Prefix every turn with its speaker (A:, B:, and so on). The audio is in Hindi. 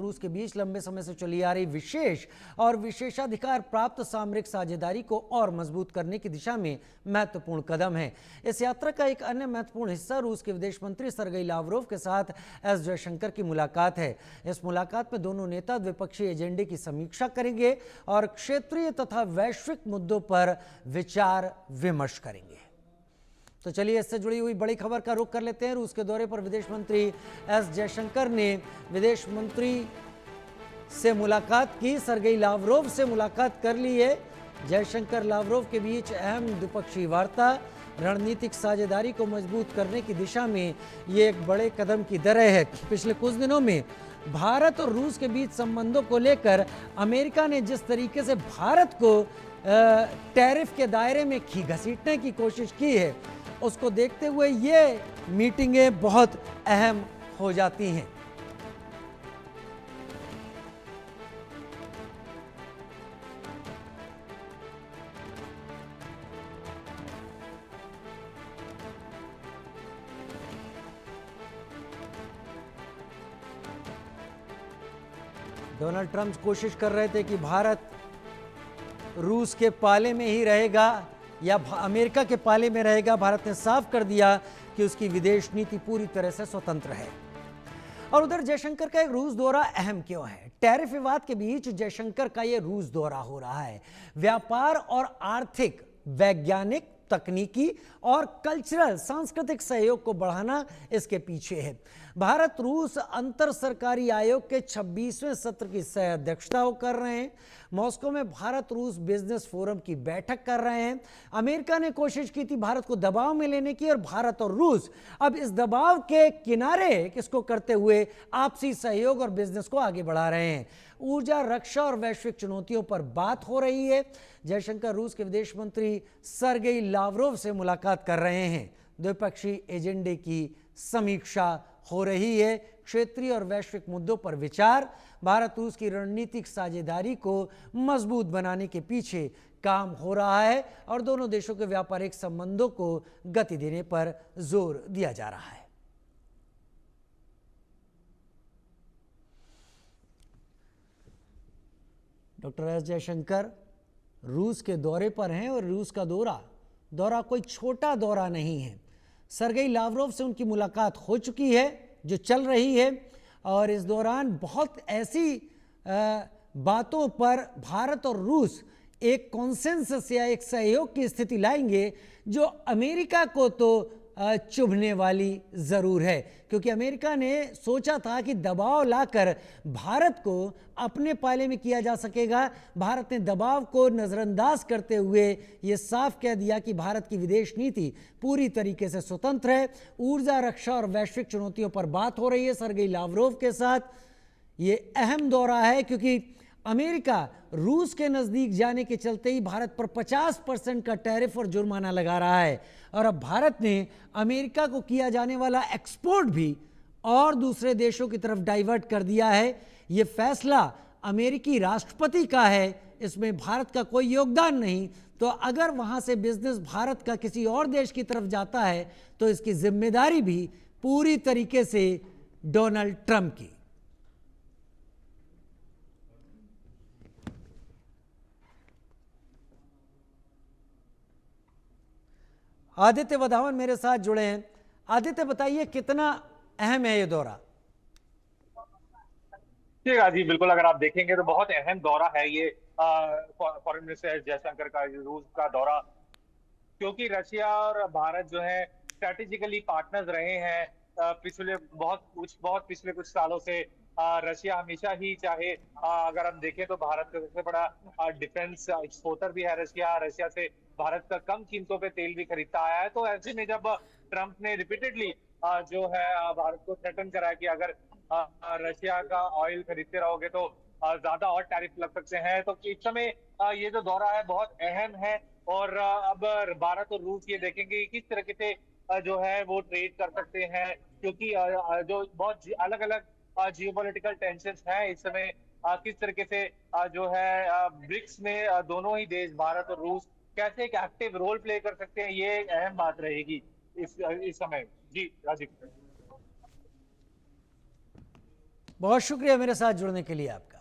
A: रूस के बीच लंबे समय से चली आ रही विशेष और विशेषाधिकार प्राप्त सामरिक साझेदारी को और मजबूत करने की दिशा में महत्वपूर्ण कदम है। इस यात्रा का एक अन्य महत्वपूर्ण हिस्सा रूस के विदेश मंत्री सर्गेई लावरोव के साथ एस जयशंकर की मुलाकात है। इस मुलाकात में दोनों नेता द्विपक्षीय एजेंडे की समीक्षा करेंगे और क्षेत्रीय तथा वैश्विक मुद्दों पर विचार विमर्श करेंगे। तो चलिए इससे जुड़ी हुई बड़ी खबर का रुख कर लेते हैं। रूस के दौरे पर विदेश मंत्री एस जयशंकर ने विदेश मंत्री से मुलाकात की, सर्गेई लावरोव से मुलाकात कर ली है। जयशंकर लावरोव के बीच अहम द्विपक्षीय वार्ता रणनीतिक साझेदारी को मजबूत करने की दिशा में ये एक बड़े कदम की तरह है। पिछले कुछ दिनों में भारत और रूस के बीच संबंधों को लेकर अमेरिका ने जिस तरीके से भारत को टैरिफ के दायरे में घसीटने की कोशिश की है, उसको देखते हुए ये मीटिंगें बहुत अहम हो जाती हैं। डोनाल्ड ट्रंप कोशिश कर रहे थे कि भारत रूस के पाले में ही रहेगा या अमेरिका के पाले में रहेगा। भारत ने साफ कर दिया कि उसकी विदेश नीति पूरी तरह से स्वतंत्र है। और उधर जयशंकर का एक रूस दौरा अहम क्यों है? टैरिफ विवाद के बीच जयशंकर का यह रूस दौरा हो रहा है। व्यापार और आर्थिक, वैज्ञानिक, तकनीकी और कल्चरल सांस्कृतिक सहयोग को बढ़ाना इसके पीछे है। भारत रूस अंतर सरकारी आयोग के 26वें सत्र की सह अध्यक्षता कर रहे हैं। मॉस्को में भारत रूस बिजनेस फोरम की बैठक कर रहे हैं। अमेरिका ने कोशिश की थी भारत को दबाव में लेने की, और भारत और रूस अब इस दबाव के किनारे किसको करते हुए आपसी सहयोग और बिजनेस को आगे बढ़ा रहे हैं। ऊर्जा, रक्षा और वैश्विक चुनौतियों पर बात हो रही है। जयशंकर रूस के विदेश मंत्री सर्गेई लावरोव से मुलाकात कर रहे हैं। द्विपक्षीय एजेंडे की समीक्षा हो रही है। क्षेत्रीय और वैश्विक मुद्दों पर विचार, भारत रूस की रणनीतिक साझेदारी को मजबूत बनाने के पीछे काम हो रहा है और दोनों देशों के व्यापारिक संबंधों को गति देने पर जोर दिया जा रहा है। डॉक्टर एस जयशंकर रूस के दौरे पर हैं और रूस का दौरा कोई छोटा दौरा नहीं है। सर्गेई लावरोव से उनकी मुलाकात हो चुकी है जो चल रही है, और इस दौरान बहुत ऐसी बातों पर भारत और रूस एक कॉन्सेंसस या एक सहयोग की स्थिति लाएंगे जो अमेरिका को तो चुभने वाली जरूर है, क्योंकि अमेरिका ने सोचा था कि दबाव लाकर भारत को अपने पाले में किया जा सकेगा। भारत ने दबाव को नजरअंदाज करते हुए यह साफ कह दिया कि भारत की विदेश नीति पूरी तरीके से स्वतंत्र है। ऊर्जा, रक्षा और वैश्विक चुनौतियों पर बात हो रही है सर्गेई लावरोव के साथ। यह अहम दौरा है क्योंकि अमेरिका रूस के नजदीक जाने के चलते ही भारत पर 50% का टैरिफ और जुर्माना लगा रहा है, और अब भारत ने अमेरिका को किया जाने वाला एक्सपोर्ट भी और दूसरे देशों की तरफ डाइवर्ट कर दिया है। यह फैसला अमेरिकी राष्ट्रपति का है, इसमें भारत का कोई योगदान नहीं। तो अगर वहां से बिजनेस भारत का किसी और देश की तरफ जाता है तो इसकी जिम्मेदारी भी पूरी तरीके से डोनाल्ड ट्रंप की। आदित्य वधावन मेरे साथ जुड़े हैं। आदित्य, बताइए कितना अहम है ये दौरा?
B: ठीक है जी, बिल्कुल। अगर आप देखेंगे तो बहुत अहम दौरा है ये फॉरेन मिनिस्टर जयशंकर का रूस का दौरा, क्योंकि रशिया और भारत जो है स्ट्रेटेजिकली पार्टनर्स रहे हैं पिछले पिछले कुछ सालों से। रशिया हमेशा ही चाहे अगर हम देखें तो भारत का सबसे बड़ा डिफेंस एक्सपोर्टर भी है। रशिया से भारत का कम कीमतों पे तेल भी खरीदता आया है। तो ऐसे में जब ट्रंप ने रिपीटेडली जो है भारत को थ्रेटन करा कि अगर रशिया का ऑयल खरीदते रहोगे तो ज्यादा और टैरिफ लग सकते हैं, तो इस समय ये जो दौरा है बहुत अहम है। और अब भारत और रूस ये देखेंगे किस तरीके से जो है वो ट्रेड कर सकते हैं, क्योंकि जो बहुत अलग अलग जियोपॉलिटिकल टेंशंस हैं इस समय। किस तरीके से जो है ब्रिक्स में दोनों ही देश भारत और रूस कैसे एक एक्टिव रोल प्ले कर सकते हैं, ये अहम बात रहेगी इस समय। जी राजीव।
A: बहुत शुक्रिया मेरे साथ जुड़ने के लिए आपका।